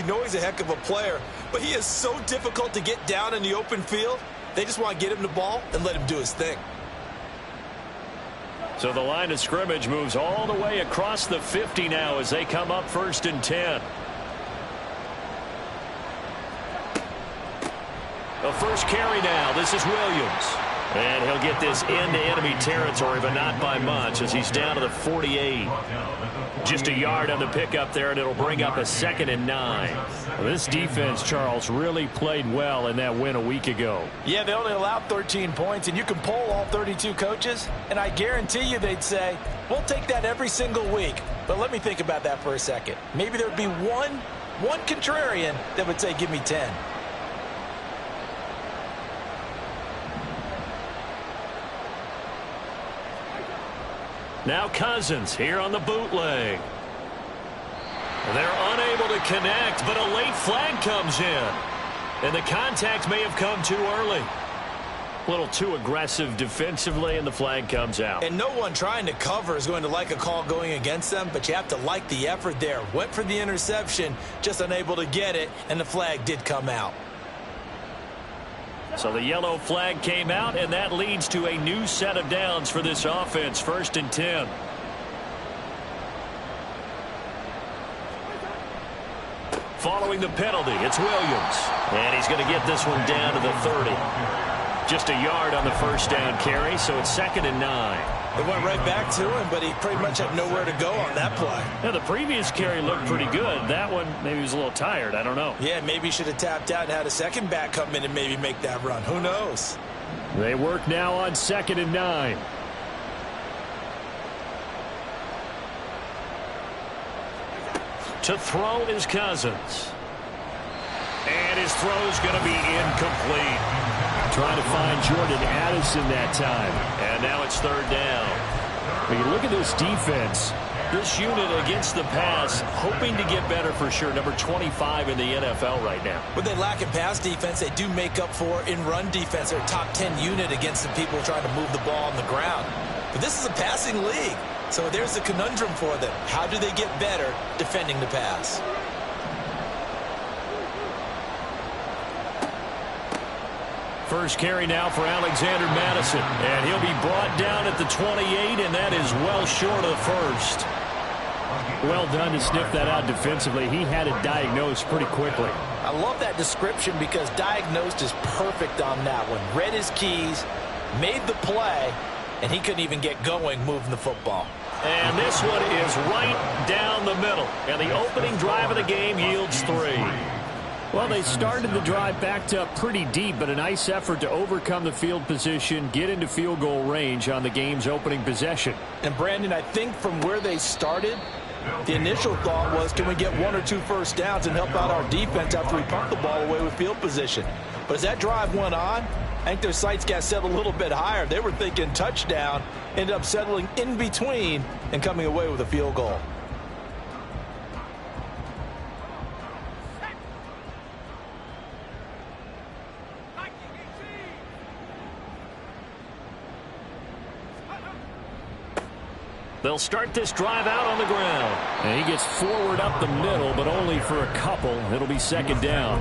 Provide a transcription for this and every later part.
know he's a heck of a player, but he is so difficult to get down in the open field. They just want to get him the ball and let him do his thing. So the line of scrimmage moves all the way across the 50 now as they come up 1st and 10. The first carry now. This is Williams. And he'll get this into enemy territory, but not by much as he's down to the 48. Just a yard on the pickup there, and it'll bring up a 2nd and 9. Well, this defense, Charles, really played well in that win a week ago. Yeah, they only allowed 13 points, and you can poll all 32 coaches, and I guarantee you they'd say, we'll take that every single week. But let me think about that for a second. Maybe there'd be one contrarian that would say, give me 10. Now Cousins here on the bootleg. They're unable to connect, but a late flag comes in. And the contact may have come too early. A little too aggressive defensively, and the flag comes out. And no one trying to cover is going to like a call going against them, but you have to like the effort there. Went for the interception, just unable to get it, and the flag did come out. So the yellow flag came out, and that leads to a new set of downs for this offense. 1st and 10. Following the penalty, it's Williams. And he's going to get this one down to the 30. Just a yard on the first down carry, so it's 2nd and 9. It went right back to him, but he pretty much had nowhere to go on that play. Now, the previous carry looked pretty good. That one, maybe he was a little tired. I don't know. Yeah, maybe he should have tapped out and had a second back come in and maybe make that run. Who knows? They work now on 2nd and 9. To throw is Cousins. And his throw's going to be incomplete. Trying to find Jordan Addison that time. And now it's 3rd down. When you look at this defense, this unit against the pass, hoping to get better for sure. Number 25 in the NFL right now. But they lack in pass defense. They do make up for in run defense. They're a top 10 unit against the people trying to move the ball on the ground. But this is a passing league. So there's a conundrum for them. How do they get better defending the pass? First carry now for Alexander Madison. And he'll be brought down at the 28, and that is well short of the first. Well done to sniff that out defensively. He had it diagnosed pretty quickly. I love that description because diagnosed is perfect on that one. Read his keys, made the play, and he couldn't even get going moving the football. And this one is right down the middle. And the opening drive of the game yields 3. Well, they started the drive backed up pretty deep, but a nice effort to overcome the field position, get into field goal range on the game's opening possession. And, Brandon, I think from where they started, the initial thought was, can we get 1 or 2 first downs and help out our defense after we pump the ball away with field position? But as that drive went on, I think their sights got set a little bit higher. They were thinking touchdown, ended up settling in between and coming away with a field goal. They'll start this drive out on the ground. And he gets forward up the middle, but only for a couple. It'll be 2nd down.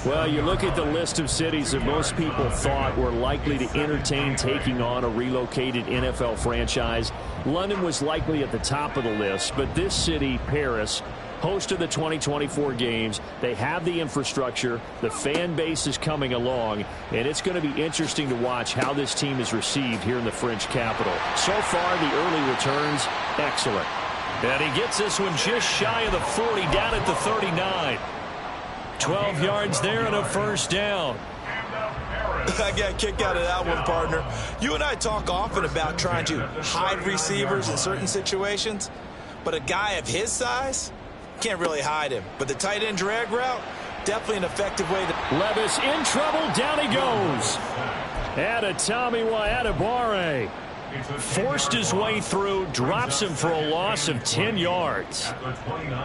Well, you look at the list of cities that most people thought were likely to entertain taking on a relocated NFL franchise. London was likely at the top of the list, but this city, Paris, host of the 2024 games. They have the infrastructure. The fan base is coming along, and it's going to be interesting to watch how this team is received here in the French capital. So far, the early returns, excellent. And he gets this one just shy of the 40, down at the 39. 12 yards there and a first down. I got a kick out of that one, partner. You and I talk often about trying to hide receivers in certain situations, but a guy of his size can't really hide him. But the tight end drag route, definitely an effective way to... Levis in trouble. Down he goes. Adetomiwa Adebawore forced his way through, drops him for a loss of 10 yards.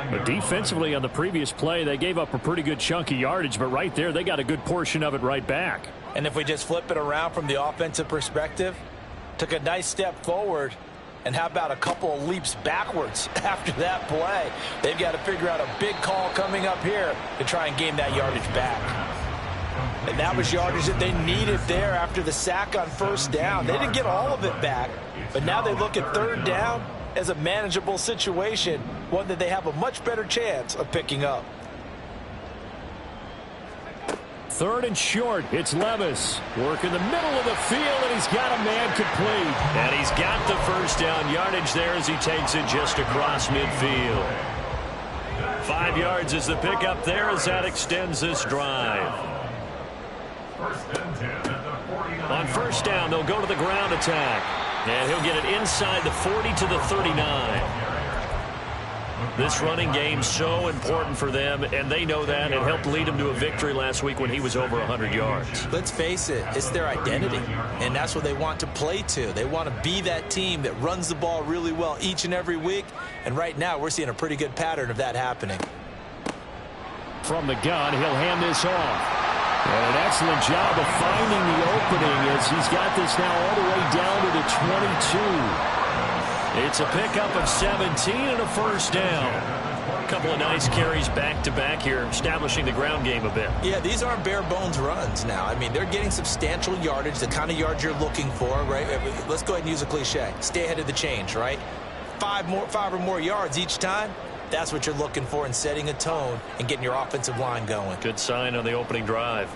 But defensively on the previous play, they gave up a pretty good chunk of yardage, but right there, they got a good portion of it right back. And if we just flip it around from the offensive perspective, took a nice step forward And how about a couple of leaps backwards after that play? They've got to figure out a big call coming up here to try and gain that yardage back. And that was yardage that they needed there after the sack on first down. They didn't get all of it back, but now they look at third down as a manageable situation, one that they have a much better chance of picking up. Third and short, it's Levis. Work in the middle of the field, and he's got a man complete. And he's got the first down yardage there as he takes it just across midfield. 5 yards is the pickup there as that extends this drive. On first down, they'll go to the ground attack. And he'll get it inside the 40 to the 39. This running game so important for them, and they know that. It helped lead them to a victory last week when he was over 100 yards. Let's face it, it's their identity, and that's what they want to play to. They want to be that team that runs the ball really well each and every week, and right now we're seeing a pretty good pattern of that happening. From the gun, he'll hand this off. And an excellent job of finding the opening as he's got this now all the way down to the 22. It's a pickup of 17 and a first down. A couple of nice carries back-to-back here, establishing the ground game a bit. Yeah, these aren't bare-bones runs now. I mean, they're getting substantial yardage, the kind of yards you're looking for, right? Let's go ahead and use a cliche. Stay ahead of the change, right? 5 or more yards each time. That's what you're looking for in setting a tone and getting your offensive line going. Good sign on the opening drive.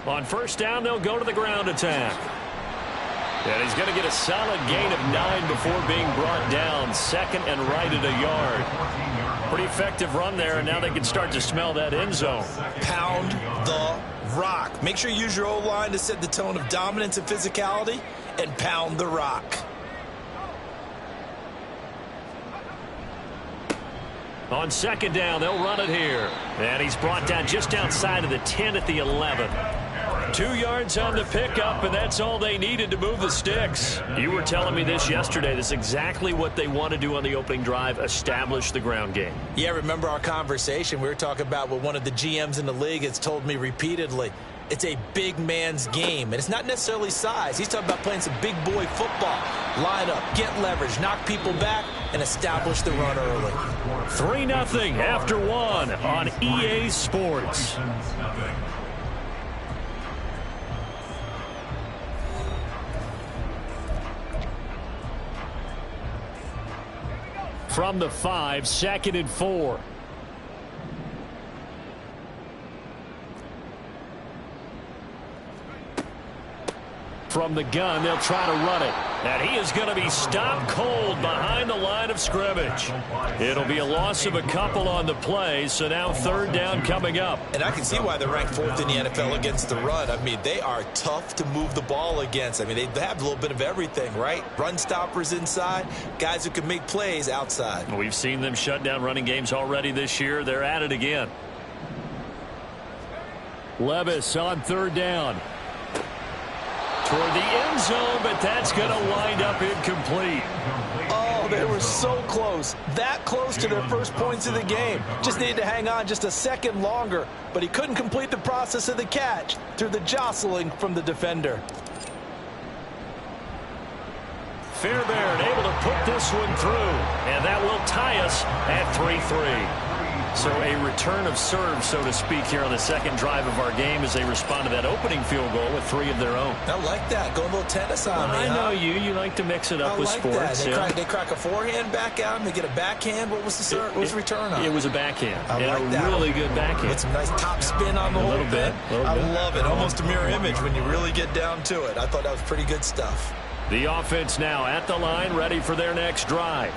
On first down, they'll go to the ground attack. And he's going to get a solid gain of 9 before being brought down. Second and right at a yard. Pretty effective run there, and now they can start to smell that end zone. Pound the rock. Make sure you use your O-line to set the tone of dominance and physicality, and pound the rock. On second down, they'll run it here. And he's brought down just outside of the 10 at the 11. 2 yards on the pickup, and that's all they needed to move the sticks. You were telling me this yesterday. This is exactly what they want to do on the opening drive, establish the ground game. Yeah, remember our conversation? We were talking about what one of the GMs in the league has told me repeatedly. It's a big man's game, and it's not necessarily size. He's talking about playing some big boy football. Line up, get leverage, knock people back, and establish the run early. 3-0 after 1 on EA Sports. From the 5, 2nd and 4. From the gun, they'll try to run it. And he is going to be stopped cold behind the line of scrimmage. It'll be a loss of a couple on the play, so now third down coming up. And I can see why they're ranked 4th in the NFL against the run. I mean, they are tough to move the ball against. I mean, they have a little bit of everything, right? Run stoppers inside, guys who can make plays outside. We've seen them shut down running games already this year. They're at it again. Levis on third down. Toward the end zone, but that's going to wind up incomplete. Oh, they were so close. That close to their first points of the game. Just needed to hang on just a second longer, but he couldn't complete the process of the catch through the jostling from the defender. Fairbairn able to put this one through, and that will tie us at 3-3. So a return of serve, so to speak, here on the second drive of our game as they respond to that opening field goal with 3 of their own. I like that. Go a little tennis on me, I know you. You like to mix it up with sports. They crack a forehand back out, and they get a backhand. What was the return on? It was a backhand. I like that. Really good backhand. With some nice top spin on the whole bit. I love it. Almost a mirror image when you really get down to it. I thought that was pretty good stuff. The offense now at the line, ready for their next drive.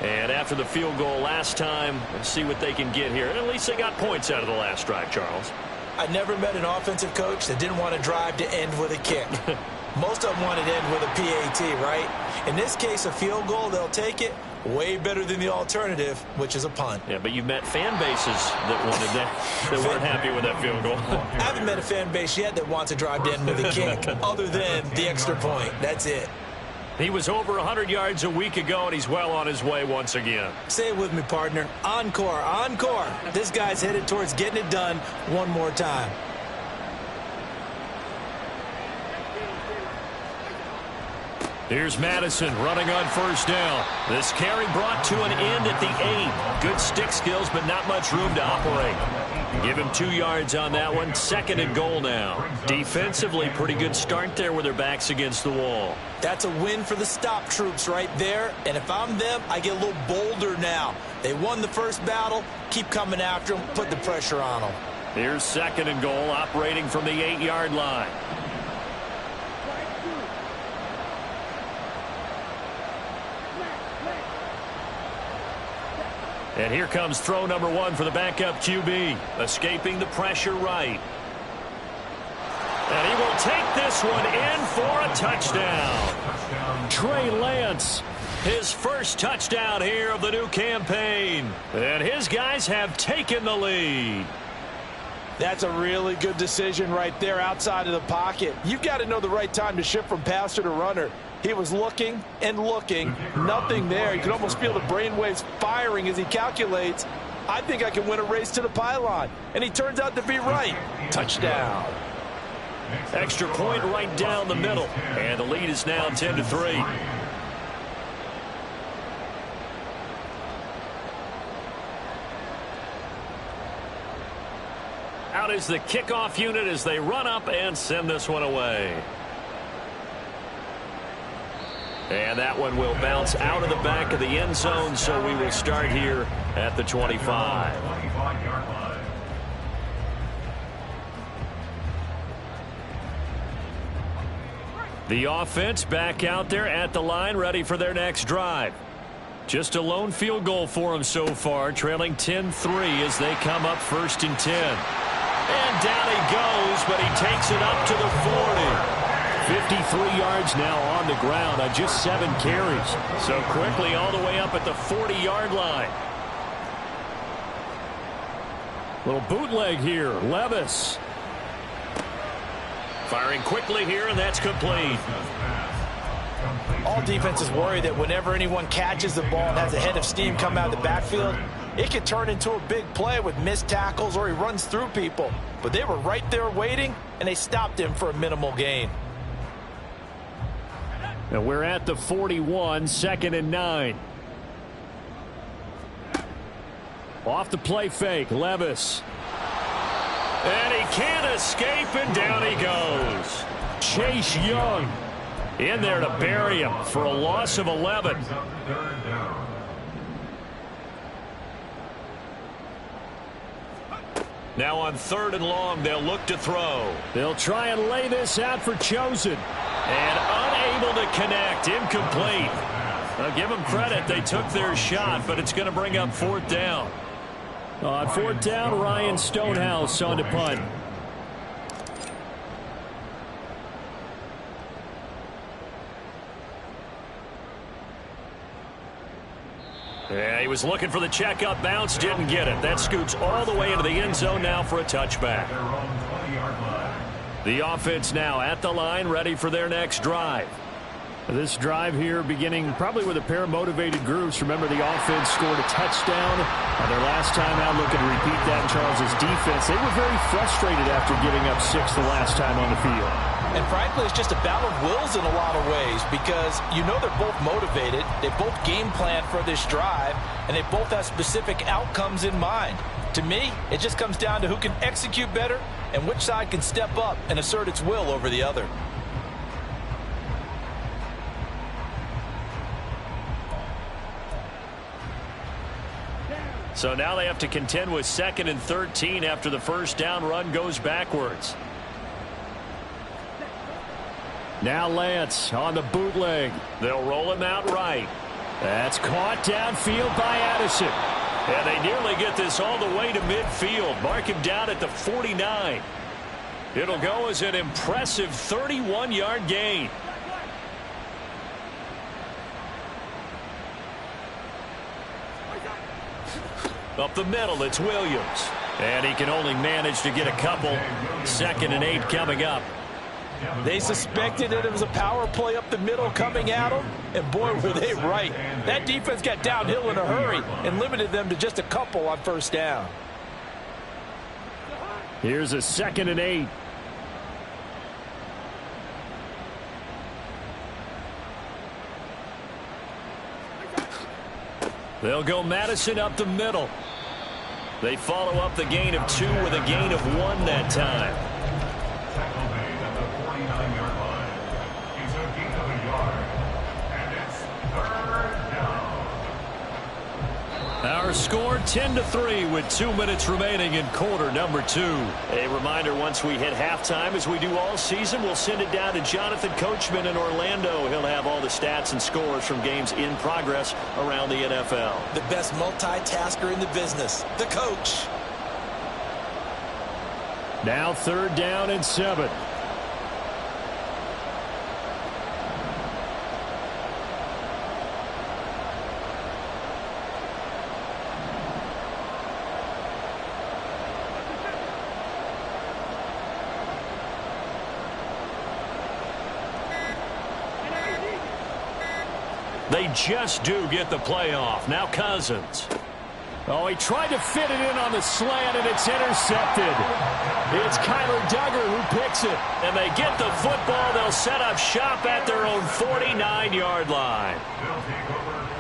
And after the field goal last time, let's see what they can get here. And at least they got points out of the last drive, Charles. I never met an offensive coach that didn't want to drive to end with a kick. Most of them wanted to end with a PAT, right? In this case, a field goal, they'll take it. Way better than the alternative, which is a punt. Yeah, but you've met fan bases that wanted that weren't happy with that field goal. I haven't met a fan base yet that wants to drive to end with a kick, other than the extra point. That's it. He was over 100 yards a week ago, and he's well on his way once again. Say it with me, partner. Encore, encore. This guy's headed towards getting it done one more time. Here's Madison running on first down. This carry brought to an end at the 8. Good stick skills, but not much room to operate. Give him 2 yards on that one. 2nd and goal now. Defensively, pretty good start there with their backs against the wall. That's a win for the stop troops right there. And if I'm them, I get a little bolder now. They won the first battle. Keep coming after them. Put the pressure on them. Here's 2nd and goal, operating from the 8-yard line. And here comes throw number 1 for the backup QB. Escaping the pressure right. And he will take this one in for a touchdown. Trey Lance, his first touchdown here of the new campaign. And his guys have taken the lead. That's a really good decision right there outside of the pocket. You've got to know the right time to shift from passer to runner. He was looking and looking, nothing there. You can almost feel the brainwaves firing as he calculates, I think I can win a race to the pylon. And he turns out to be right. Touchdown. Extra point right down the middle. And the lead is now 10-3. Out is the kickoff unit as they run up and send this one away. And that one will bounce out of the back of the end zone, so we will start here at the 25. The offense back out there at the line, ready for their next drive. Just a lone field goal for them so far, trailing 10-3 as they come up 1st and 10. And down he goes, but he takes it up to the 40. 53 yards now on the ground on just 7 carries. So quickly all the way up at the 40-yard line. Little bootleg here. Levis. Firing quickly here, and that's complete. All defenses worry that whenever anyone catches the ball and has a head of steam come out of the backfield, it could turn into a big play with missed tackles or he runs through people. But they were right there waiting, and they stopped him for a minimal gain. And we're at the 41, 2nd and 9. Off the play fake, Levis. And he can't escape, and down he goes. Chase Young in there to bury him for a loss of 11. Now on 3rd and long, they'll look to throw. They'll try and lay this out for Chosen. And unable to connect. Incomplete. I'll give them credit. They took their shot, but it's going to bring up 4th down. On 4th down, Ryan Stonehouse on to punt. Yeah, he was looking for the check-up bounce, didn't get it. That scoots all the way into the end zone now for a touchback. The offense now at the line, ready for their next drive. This drive here beginning probably with a pair of motivated groups. Remember, the offense scored a touchdown on their last time out. Looking to repeat that in Charles's defense. They were very frustrated after giving up 6 the last time on the field. And frankly, it's just a battle of wills in a lot of ways because you know they're both motivated. They both game plan for this drive, and they both have specific outcomes in mind. To me, it just comes down to who can execute better and which side can step up and assert its will over the other. So now they have to contend with 2nd and 13 after the first down run goes backwards. Now Lance on the bootleg. They'll roll him out right. That's caught downfield by Addison. And they nearly get this all the way to midfield. Mark him down at the 49. It'll go as an impressive 31-yard gain. Up the middle, it's Williams. And he can only manage to get a couple. 2nd and 8 coming up. They suspected that it was a power play up the middle coming at them, and boy, were they right. That defense got downhill in a hurry and limited them to just a couple on first down. Here's a 2nd and 8. They'll go Madison up the middle. They follow up the gain of 2 with a gain of 1 that time. Our score 10-3 with 2 minutes remaining in quarter number 2. A reminder, once we hit halftime, as we do all season, we'll send it down to Jonathan Coachman in Orlando. He'll have all the stats and scores from games in progress around the NFL. The best multitasker in the business, the coach. Now 3rd down and 7. They just do get the playoff. Now Cousins. Oh, he tried to fit it in on the slant, and it's intercepted. It's Kyler Duggar who picks it. And they get the football. They'll set up shop at their own 49-yard line.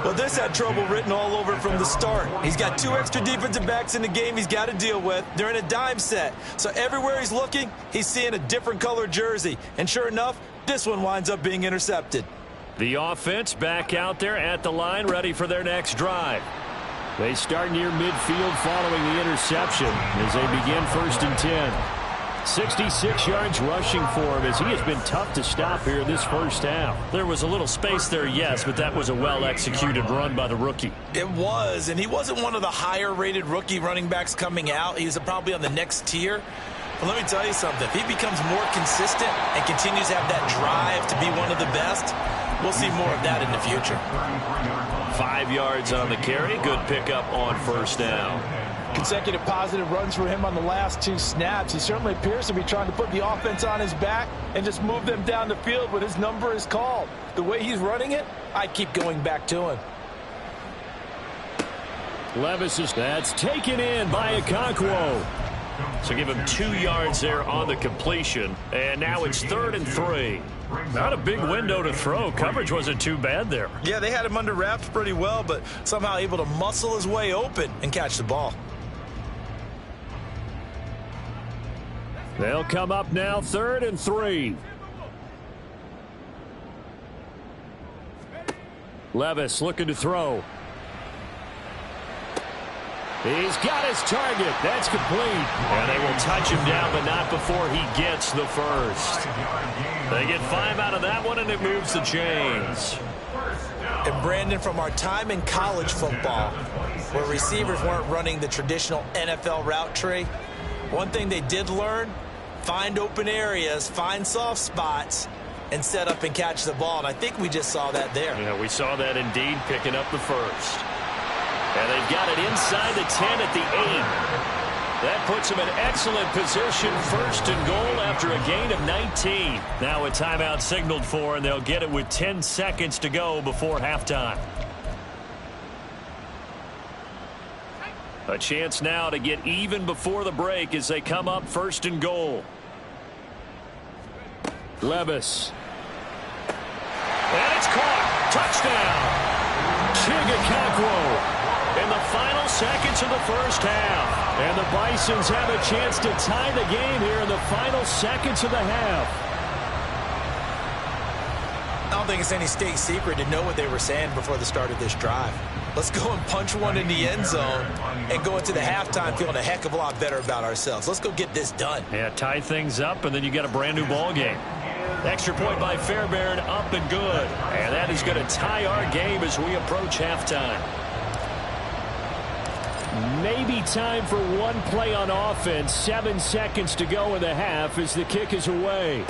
Well, this had trouble written all over it from the start. He's got 2 extra defensive backs in the game he's got to deal with. They're in a dime set. So everywhere he's looking, he's seeing a different color jersey. And sure enough, this one winds up being intercepted. The offense back out there at the line, ready for their next drive. They start near midfield following the interception as they begin 1st and 10. 66 yards rushing for him as he has been tough to stop here this first half. There was a little space there, yes, but that was a well-executed run by the rookie. It was, and he wasn't one of the higher-rated rookie running backs coming out. He's probably on the next tier. But let me tell you something. If he becomes more consistent and continues to have that drive to be one of the best, we'll see more of that in the future. 5 yards on the carry. Good pickup on 1st down. Consecutive positive runs for him on the last 2 snaps. He certainly appears to be trying to put the offense on his back and just move them down the field when his number is called. The way he's running it, I keep going back to him. Levis is that's taken in by Okonkwo. So give him 2 yards there on the completion. And now it's 3rd and 3. Not a big window to throw. Coverage wasn't too bad there. Yeah, they had him under wraps pretty well, but somehow able to muscle his way open and catch the ball. They'll come up now 3rd and 3. Levis looking to throw. He's got his target. That's complete. And they will touch him down, but not before he gets the first. They get 5 out of that one, and it moves the chains. And Brandon, from our time in college football, where receivers weren't running the traditional NFL route tree, one thing they did learn, find open areas, find soft spots, and set up and catch the ball. And I think we just saw that there. Yeah, we saw that indeed, picking up the first. And they've got it inside the 10 at the 8. That puts them in excellent position, 1st and goal after a gain of 19. Now a timeout signaled for, and they'll get it with 10 seconds to go before halftime. A chance now to get even before the break as they come up 1st and goal. Levis. And it's caught. Touchdown. Okonkwo. In the final seconds of the first half. And the Bisons have a chance to tie the game here in the final seconds of the half. I don't think it's any state secret to know what they were saying before the start of this drive. Let's go and punch one in the end zone and go into the halftime feeling a heck of a lot better about ourselves. Let's go get this done. Yeah, tie things up, and then you get a brand new ball game. Extra point by Fairbairn, up and good. And that is going to tie our game as we approach halftime. Maybe time for one play on offense. 7 seconds to go in the half as the kick is away.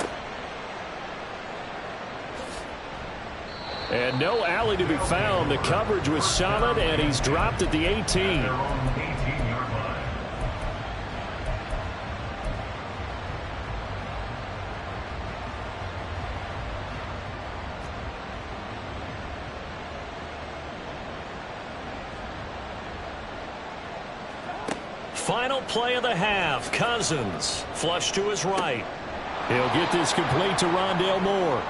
And no alley to be found. The coverage was solid, and he's dropped at the 18. Final play of the half. Cousins flush to his right. He'll get this complete to Rondale Moore.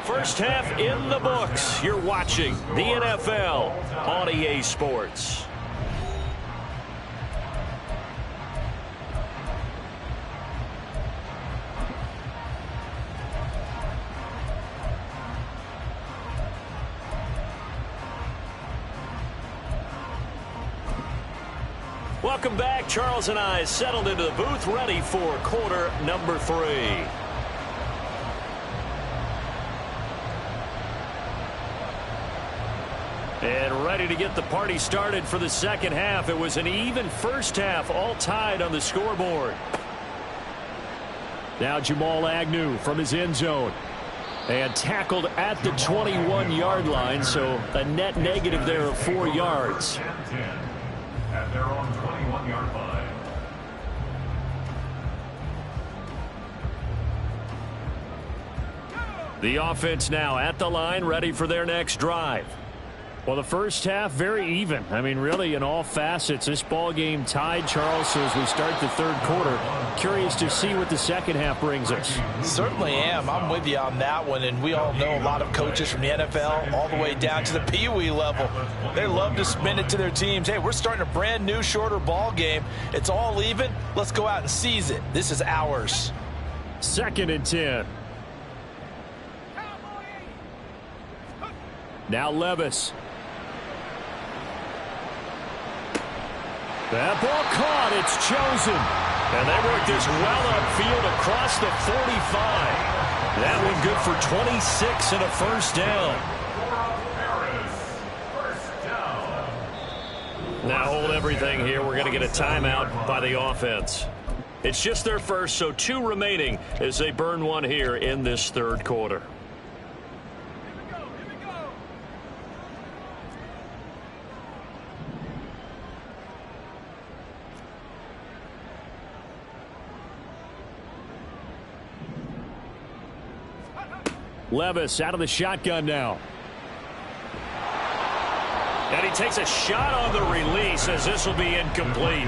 First half in the books. You're watching the NFL on EA Sports. Welcome back. Charles and I settled into the booth, ready for quarter number 3. And ready to get the party started for the second half. It was an even first half, all tied on the scoreboard. Now Jamal Agnew from his end zone. And tackled at the 21-yard line, so a net negative there of 4 yards. At their own 21-yard line. The offense now at the line, ready for their next drive. Well, the first half, very even. I mean, really, in all facets, this ball game tied, Charles. So as we start the third quarter, curious to see what the second half brings us. Certainly am. I'm with you on that one. And we all know a lot of coaches from the NFL all the way down to the Pee-wee level. They love to spin it to their teams. Hey, we're starting a brand new, shorter ball game. It's all even. Let's go out and seize it. This is ours. 2nd and 10. Now Levis. That ball caught. It's chosen. And they work this well upfield across the 45. That one good for 26 and a first down. Now hold everything here. We're going to get a timeout by the offense. It's just their first, so 2 remaining as they burn one here in this third quarter. Levis out of the shotgun now. And he takes a shot on the release as this will be incomplete.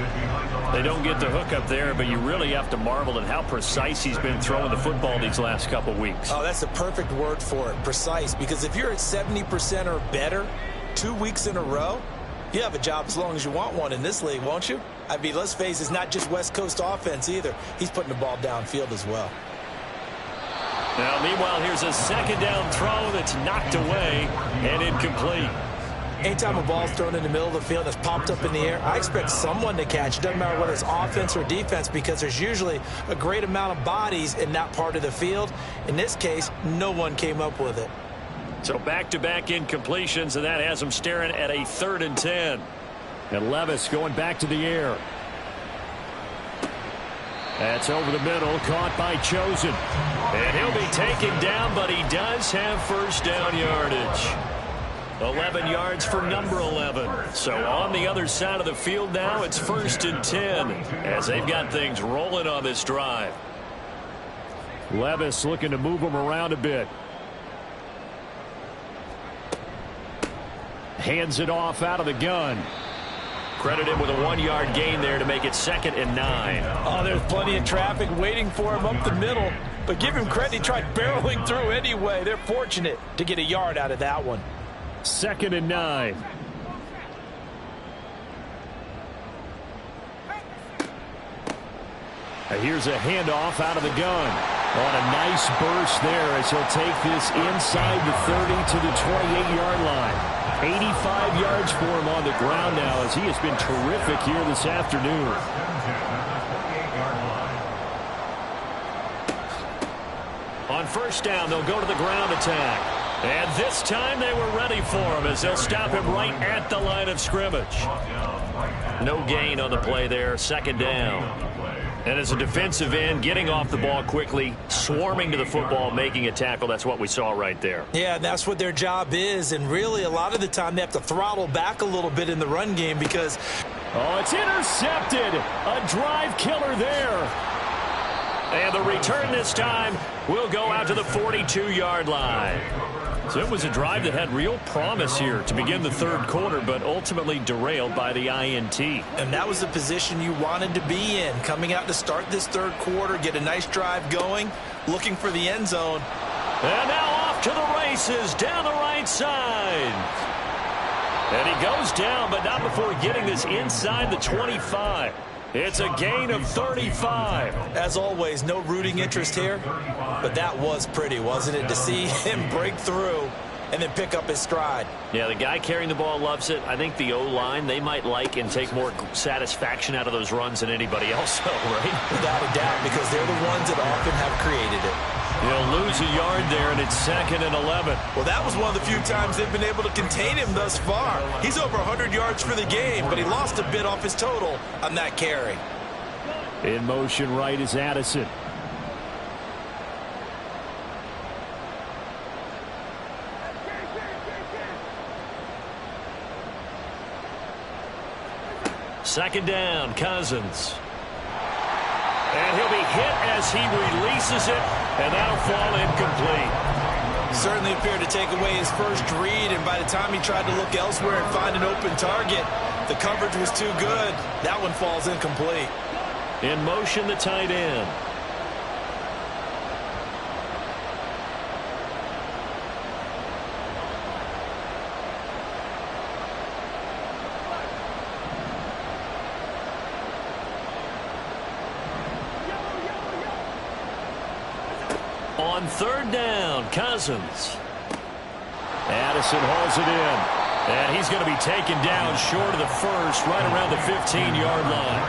They don't get the hook up there, but you really have to marvel at how precise he's been throwing the football these last couple weeks. Oh, that's the perfect word for it, precise. Because if you're at 70% or better 2 weeks in a row, you have a job as long as you want one in this league, won't you? I mean, let's face it, it's not just West Coast offense either. He's putting the ball downfield as well. Now, meanwhile, here's a second down throw that's knocked away and incomplete. Anytime a ball's thrown in the middle of the field that's popped up in the air, I expect someone to catch. It doesn't matter whether it's offense or defense because there's usually a great amount of bodies in that part of the field. In this case, no one came up with it. So back-to-back incompletions, and that has them staring at a 3rd and 10. And Levis going back to the air. That's over the middle, caught by Chosen. And he'll be taken down, but he does have first down yardage. 11 yards for number 11. So on the other side of the field now, it's 1st and 10 as they've got things rolling on this drive. Levis looking to move him around a bit. Hands it off out of the gun. Credit him with a 1-yard gain there to make it 2nd and 9. Oh, there's plenty of traffic waiting for him up the middle. But give him credit, he tried barreling through anyway. They're fortunate to get a yard out of that one. 2nd and 9. Here's a handoff out of the gun. On a nice burst there as he'll take this inside the 30 to the 28-yard line. 85 yards for him on the ground now as he has been terrific here this afternoon. On first down, they'll go to the ground attack. And this time they were ready for him as they'll stop him right at the line of scrimmage. No gain on the play there, 2nd down. And as a defensive end, getting off the ball quickly, swarming to the football, making a tackle, that's what we saw right there. Yeah, that's what their job is. And really, a lot of the time, they have to throttle back a little bit in the run game because... Oh, it's intercepted. A drive killer there. And the return this time will go out to the 42-yard line. So it was a drive that had real promise here to begin the third quarter, but ultimately derailed by the INT. And that was the position you wanted to be in, coming out to start this third quarter, get a nice drive going, looking for the end zone. And now off off to the races down the right side. And he goes down, but not before getting this inside the 25. It's a gain of 35. As always, no rooting interest here, but that was pretty, wasn't it, to see him break through and then pick up his stride. Yeah, the guy carrying the ball loves it. I think the O-line, they might like and take more satisfaction out of those runs than anybody else, right? Without a doubt, because they're the ones that often have created it. He'll lose a yard there, and it's 2nd and 11. Well, that was one of the few times they've been able to contain him thus far. He's over 100 yards for the game, but he lost a bit off his total on that carry. In motion right is Addison. Second down, Cousins. And he'll be hit as he releases it, and that'll fall incomplete. Certainly appeared to take away his first read, and by the time he tried to look elsewhere and find an open target, the coverage was too good. That one falls incomplete. In motion, the tight end. On third down, Cousins. Addison hauls it in. And he's going to be taken down short of the first, right around the 15-yard line.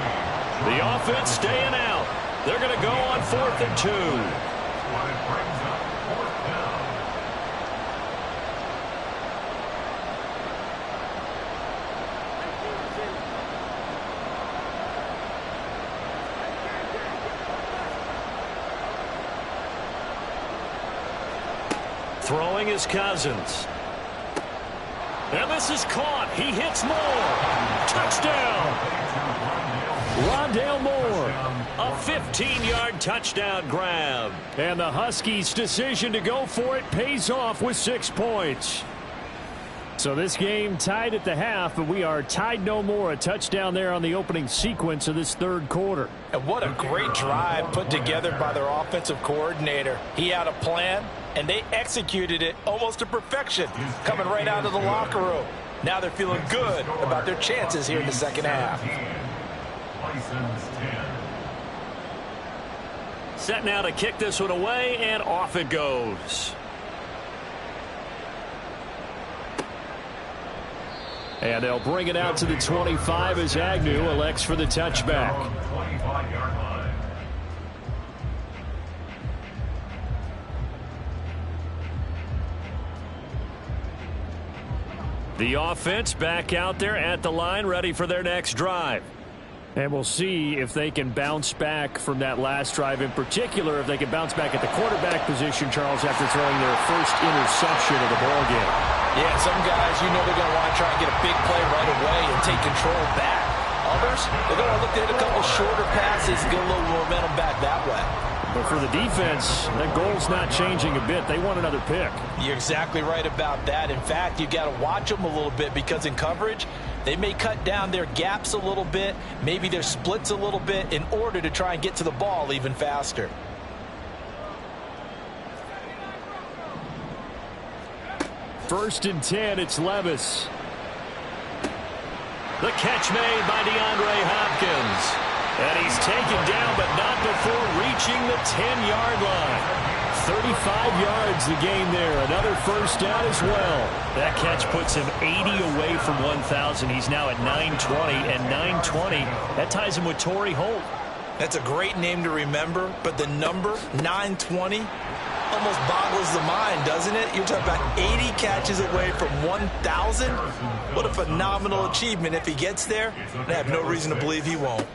The offense staying out. They're going to go on 4th and 2. Throwing is Cousins. And this is caught. He hits Moore. Touchdown. Rondale Moore. A 15-yard touchdown grab. And the Huskies' decision to go for it pays off with 6 points. So this game tied at the half, but we are tied no more. A touchdown there on the opening sequence of this third quarter. And what a great drive put together by their offensive coordinator. He had a plan, and they executed it almost to perfection, coming right out of the locker room. Now they're feeling good about their chances here in the second half. Set now to kick this one away, and off it goes. And they'll bring it out to the 25 as Agnew elects for the touchback. The offense back out there at the line, ready for their next drive. And we'll see if they can bounce back from that last drive, in particular if they can bounce back at the quarterback position, Charles, after throwing their first interception of the ballgame. Yeah, some guys, you know they're going to want to try and get a big play right away and take control back. Others, they're going to look to hit a couple shorter passes and get a little momentum back that way. But for the defense, that goal's not changing a bit. They want another pick. You're exactly right about that. In fact, you got to watch them a little bit because in coverage, they may cut down their gaps a little bit, maybe their splits a little bit in order to try and get to the ball even faster. First and 10, it's Levis. The catch made by DeAndre Hopkins. And he's taken down, but not before reaching the 10-yard line. 35 yards the gain there. Another first down as well. That catch puts him 80 away from 1,000. He's now at 920, and 920, that ties him with Torrey Holt. That's a great name to remember, but the number 920 almost boggles the mind, doesn't it? You're talking about 80 catches away from 1,000. What a phenomenal achievement if he gets there. I have no reason to believe he won't.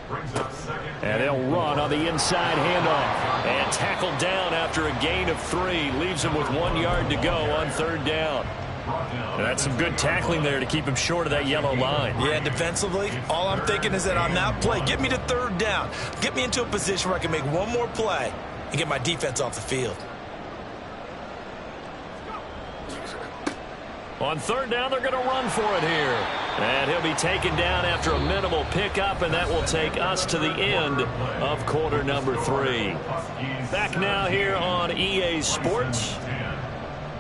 And they'll run on the inside handoff. And tackled down after a gain of 3. Leaves him with 1 yard to go on third down. And that's some good tackling there to keep him short of that yellow line. Yeah, defensively, all I'm thinking is that on that play, get me to third down. Get me into a position where I can make one more play and get my defense off the field. On third down, they're going to run for it here. And he'll be taken down after a minimal pickup, and that will take us to the end of quarter number 3. Back now here on EA Sports.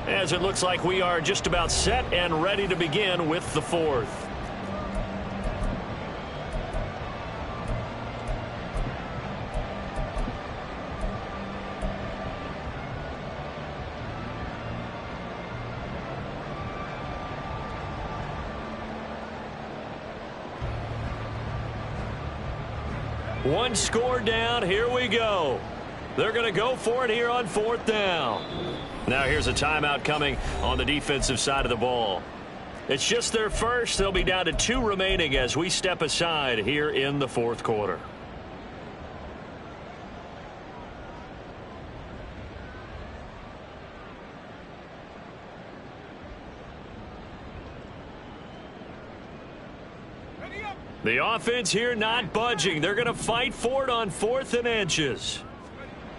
as it looks like we are just about set and ready to begin with the fourth. One score down. Here we go. They're going to go for it here on fourth down. Now here's a timeout coming on the defensive side of the ball. It's just their first. They'll be down to 2 remaining as we step aside here in the fourth quarter. The offense here not budging. They're going to fight for it on 4th and inches.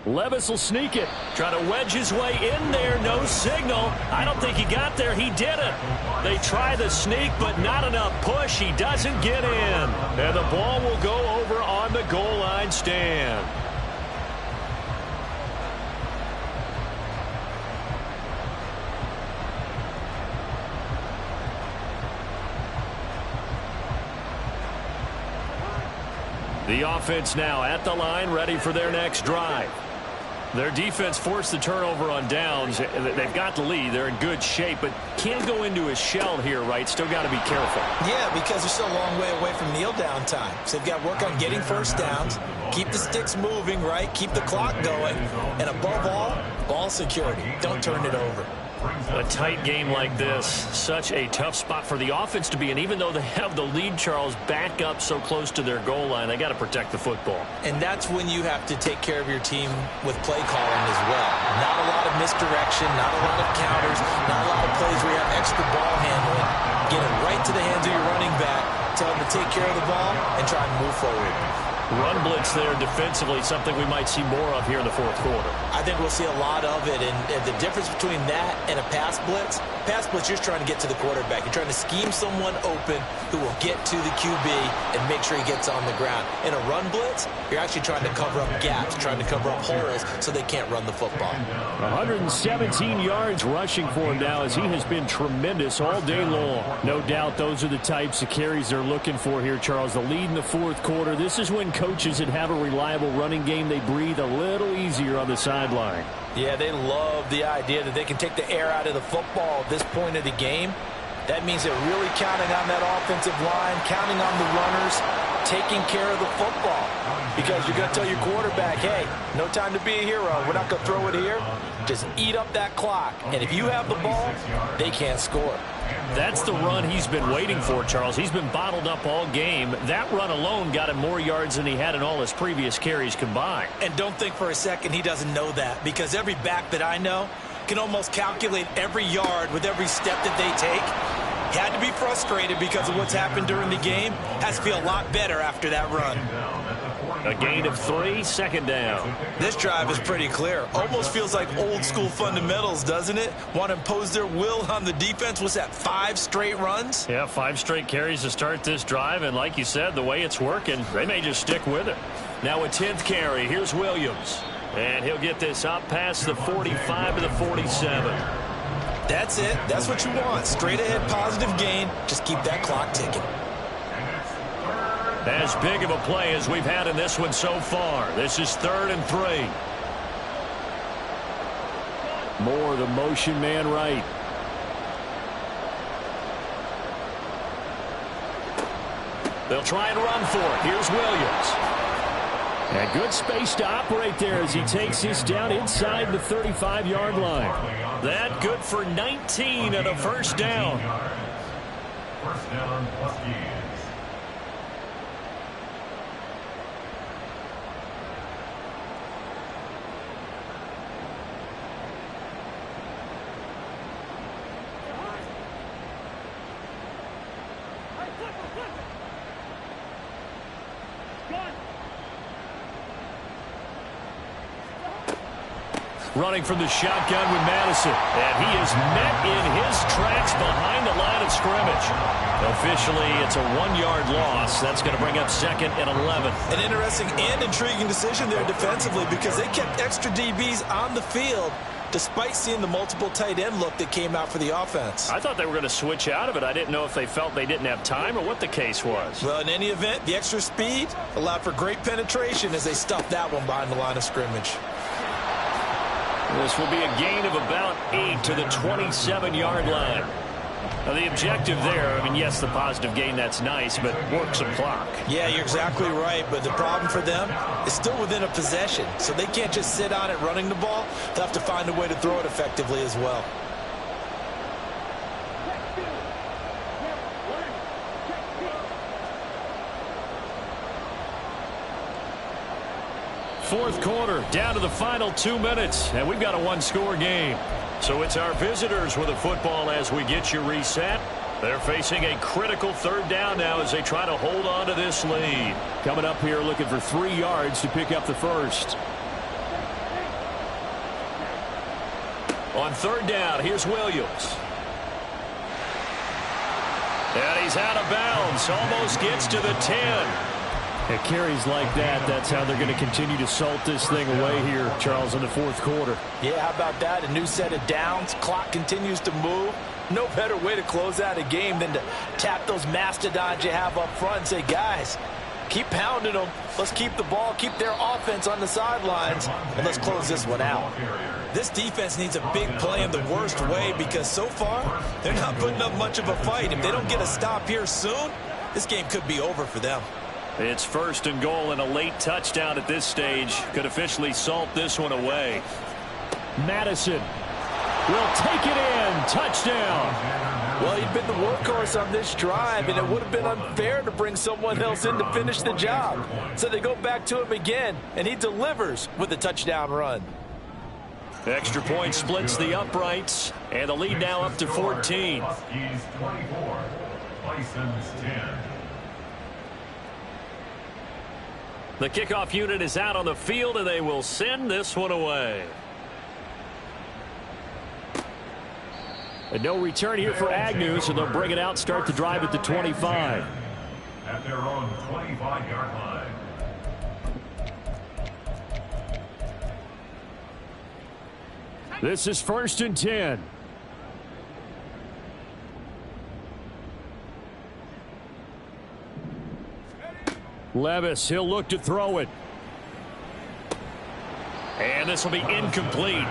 Levis will sneak it. Try to wedge his way in there. No signal. I don't think he got there. He didn't. They try the sneak, but not enough push. He doesn't get in. And the ball will go over on the goal line stand. The offense now at the line, ready for their next drive. Their defense forced the turnover on downs. They've got the lead. They're in good shape, but can't go into a shell here, right? Still got to be careful. Yeah, because they're still a long way away from kneel down time. So they've got to work on getting first downs, keep the sticks moving, right? Keep the clock going. And above all, ball security. Don't turn it over. A tight game like this, such a tough spot for the offense to be in. Even though they have the lead, Charles, back up so close to their goal line, they got to protect the football. And that's when you have to take care of your team with play calling as well. Not a lot of misdirection, not a lot of counters, not a lot of plays where you have extra ball handling. Get it right to the hands of your running back, tell him to take care of the ball, and try and move forward. Run blitz there defensively, something we might see more of here in the fourth quarter. I think we'll see a lot of it, and the difference between that and a pass blitz, you're just trying to get to the quarterback. You're trying to scheme someone open who will get to the QB and make sure he gets on the ground. In a run blitz, you're actually trying to cover up gaps, trying to cover up holes so they can't run the football. 117 yards rushing for him now as he has been tremendous all day long. No doubt those are the types of carries they're looking for here, Charles. The lead in the fourth quarter. This is when coaches that have a reliable running game, they breathe a little easier on the sideline. Yeah, they love the idea that they can take the air out of the football at this point of the game. That means they're really counting on that offensive line, counting on the runners, taking care of the football. Because you're going to tell your quarterback, hey, no time to be a hero. We're not going to throw it here. Just eat up that clock. And if you have the ball, they can't score. That's the run he's been waiting for, Charles. He's been bottled up all game. That run alone got him more yards than he had in all his previous carries combined. And don't think for a second he doesn't know that, because every back that I know can almost calculate every yard with every step that they take. Had to be frustrated because of what's happened during the game. Has to feel a lot better after that run. A gain of 3, second down. This drive is pretty clear. Almost feels like old school fundamentals, doesn't it? Want to impose their will on the defense. What's that, 5 straight runs? Yeah, 5 straight carries to start this drive. And like you said, the way it's working, they may just stick with it. Now a 10th carry. Here's Williams. And he'll get this up past the 45 to the 47. That's it. That's what you want. Straight ahead positive gain. Just keep that clock ticking. As big of a play as we've had in this one so far. This is 3rd and 3. More the motion man right. They'll try and run for it. Here's Williams. And good space to operate there as he takes this down inside the 35-yard line. That good for 19 and a first down. First down plus gains. Running from the shotgun with Madison. And he is met in his tracks behind the line of scrimmage. Officially, it's a 1-yard loss. That's going to bring up 2nd and 11. An interesting and intriguing decision there defensively, because they kept extra DBs on the field despite seeing the multiple tight end look that came out for the offense. I thought they were going to switch out of it. I didn't know if they felt they didn't have time or what the case was. Well, in any event, the extra speed allowed for great penetration as they stuffed that one behind the line of scrimmage. This will be a gain of about 8 to the 27-yard line. Now, the objective there, I mean, yes, the positive gain, that's nice, but work some clock. Yeah, you're exactly right, but the problem for them is still within a possession, so they can't just sit on it running the ball. They'll have to find a way to throw it effectively as well. Fourth quarter, down to the final 2 minutes, and we've got a one-score game. So it's our visitors with the football as we get you reset. They're facing a critical third down now as they try to hold on to this lead. Coming up here looking for 3 yards to pick up the first. On third down, here's Williams. And he's out of bounds, almost gets to the 10. It carries like that. That's how they're going to continue to salt this thing away here, Charles, in the fourth quarter. Yeah, how about that? A new set of downs. Clock continues to move. No better way to close out a game than to tap those mastodons you have up front and say, guys, keep pounding them. Let's keep the ball, keep their offense on the sidelines, and let's close this one out. This defense needs a big play in the worst way because so far they're not putting up much of a fight. If they don't get a stop here soon, this game could be over for them. It's first and goal, and a late touchdown at this stage could officially salt this one away. Madison will take it in. Touchdown. Well, he'd been the workhorse on this drive, and it would have been unfair to bring someone else in to finish the job. So they go back to him again, and he delivers with a touchdown run. Extra point splits the uprights, and the lead now up to 14. Huskies 24, Bison's 10. The kickoff unit is out on the field, and they will send this one away. And no return here for Agnew, so they'll bring it out, start the drive at the 25. At their own 25-yard line. This is first and 10. Levis, he'll look to throw it. And this will be incomplete.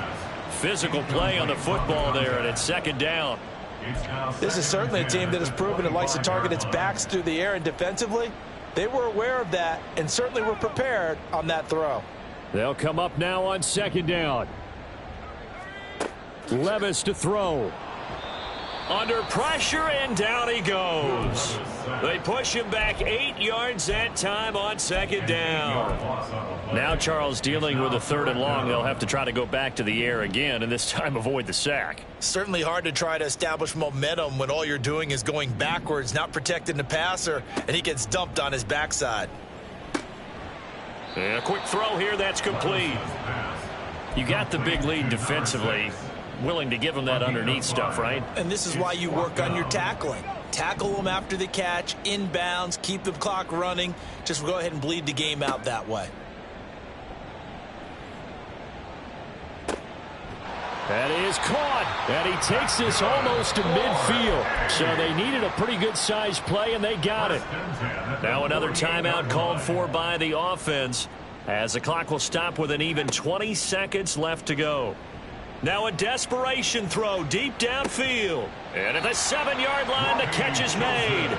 Physical play on the football there, and it's second down. This is certainly a team that has proven it likes to target its backs through the air, and defensively, they were aware of that and certainly were prepared on that throw. They'll come up now on second down. Levis to throw. Under pressure, and down he goes. They push him back 8 yards that time on second down. Now Charles dealing with a third and long. They'll have to try to go back to the air again, and this time avoid the sack. Certainly hard to try to establish momentum when all you're doing is going backwards, not protecting the passer, and he gets dumped on his backside. And a quick throw here, that's complete. You got the big lead defensively. Willing to give them that underneath stuff, right? And this is why you work on your tackling. Tackle them after the catch, inbounds, keep the clock running. Just go ahead and bleed the game out that way. That is caught, and he takes this almost to midfield. So they needed a pretty good-sized play, and they got it. Now another timeout called for by the offense, as the clock will stop with an even 20 seconds left to go. Now a desperation throw deep downfield. And at the 7-yard line, the catch is made.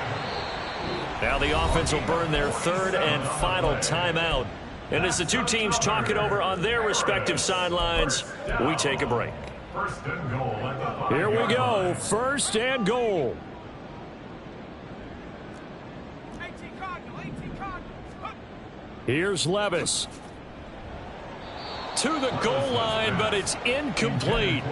Now the offense will burn their third and final timeout. And as the two teams talk it over on their respective sidelines, we take a break. Here we go, first and goal. Here's Levis. To the goal line, but it's incomplete.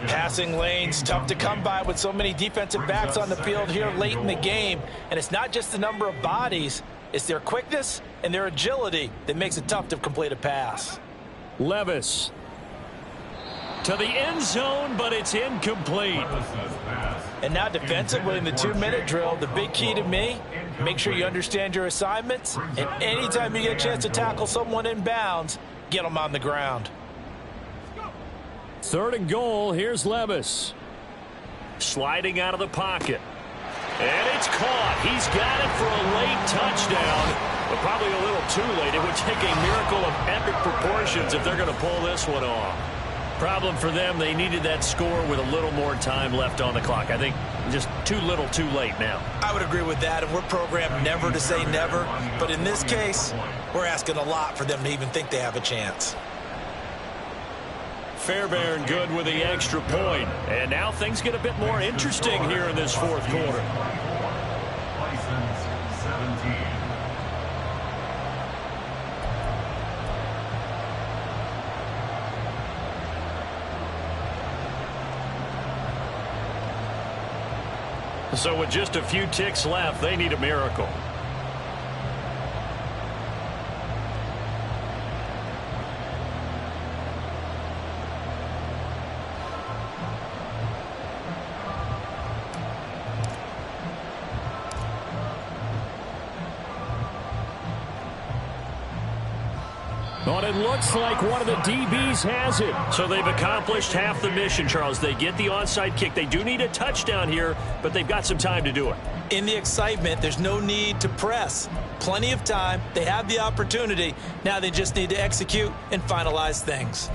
Passing lanes, tough to come by with so many defensive backs on the field here late in the game. And it's not just the number of bodies, it's their quickness and their agility that makes it tough to complete a pass. Levis. To the end zone, but it's incomplete. And now defensively in the 2-minute drill, the big key to me, make sure you understand your assignments. And anytime you get a chance to tackle someone in bounds, get them on the ground. 3rd and goal. Here's Levis. Sliding out of the pocket. And it's caught. He's got it for a late touchdown, but probably a little too late. It would take a miracle of epic proportions if they're going to pull this one off. Problem for them, they needed that score with a little more time left on the clock. I think just too little too late now. I would agree with that, and we're programmed never to say never. But in this case, we're asking a lot for them to even think they have a chance. Fairbairn good with the extra point. And now things get a bit more interesting here in this 4th quarter. License 17. So with just a few ticks left, they need a miracle. But it looks like one of the DBs has it. So they've accomplished half the mission, Charles. They get the onside kick. They do need a touchdown here, but they've got some time to do it. In the excitement, there's no need to press. Plenty of time. They have the opportunity. Now they just need to execute and finalize things.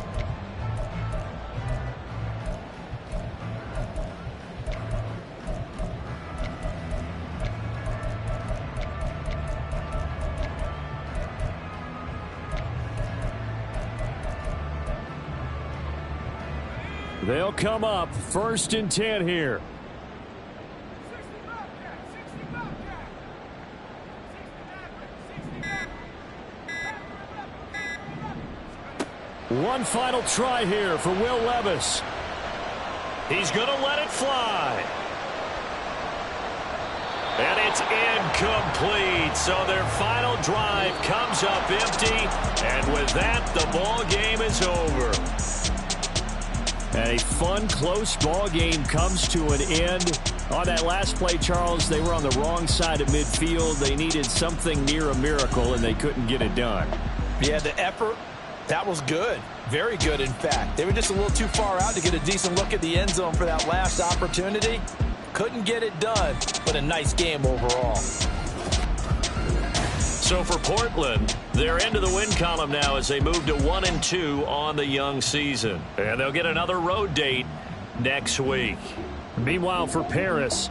They'll come up 1st and 10 here. One final try here for Will Levis. He's going to let it fly. And it's incomplete. So their final drive comes up empty. And with that, the ball game is over. And a fun, close ball game comes to an end. On that last play, Charles, they were on the wrong side of midfield. They needed something near a miracle, and they couldn't get it done. Yeah, the effort, that was good. Very good, in fact. They were just a little too far out to get a decent look at the end zone for that last opportunity. Couldn't get it done, but a nice game overall. So for Portland, they're into the win column now as they move to 1-2 on the young season. And they'll get another road date next week. Meanwhile, for Paris,